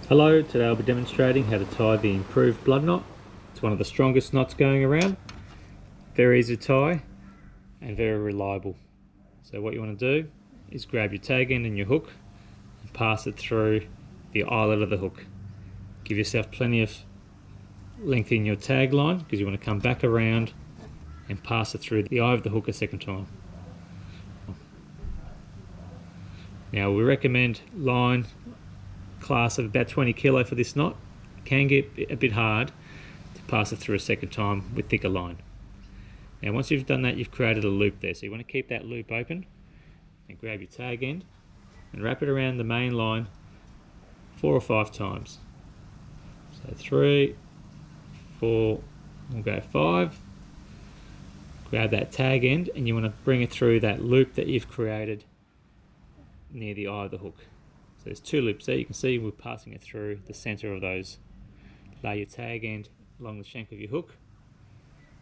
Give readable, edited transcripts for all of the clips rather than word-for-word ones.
Hello, today I'll be demonstrating how to tie the improved blood knot. It's one of the strongest knots going around, very easy to tie and very reliable. So what you want to do is grab your tag end and your hook and pass it through the eyelet of the hook. Give yourself plenty of length in your tag line because you want to come back around and pass it through the eye of the hook a second time. Now we recommend line class of about 20 kilo for this knot. It can get a bit hard to pass it through a second time with thicker line. Now once you've done that, you've created a loop there, so you want to keep that loop open and grab your tag end and wrap it around the main line 4 or 5 times. So 3, 4, we'll go 5. Grab that tag end and you want to bring it through that loop that you've created near the eye of the hook. So there's 2 loops there. You can see we're passing it through the center of those. Lay your tag end along the shank of your hook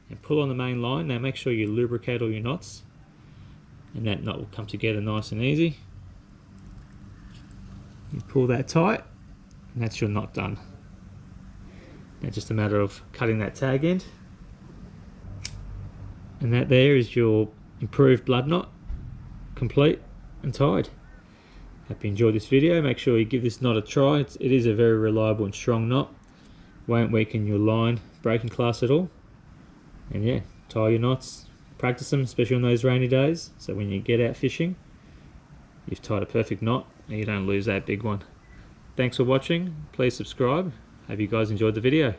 and pull on the main line. Now make sure you lubricate all your knots and that knot will come together nice and easy. You pull that tight and that's your knot done. Now just a matter of cutting that tag end, and that there is your improved blood knot, complete and tied. Hope you enjoyed this video. Make sure you give this knot a try. It is a very reliable and strong knot. Won't weaken your line breaking class at all. And yeah, tie your knots, practice them, especially on those rainy days, so when you get out fishing you've tied a perfect knot and you don't lose that big one. Thanks for watching. Please subscribe. Hope you guys enjoyed the video.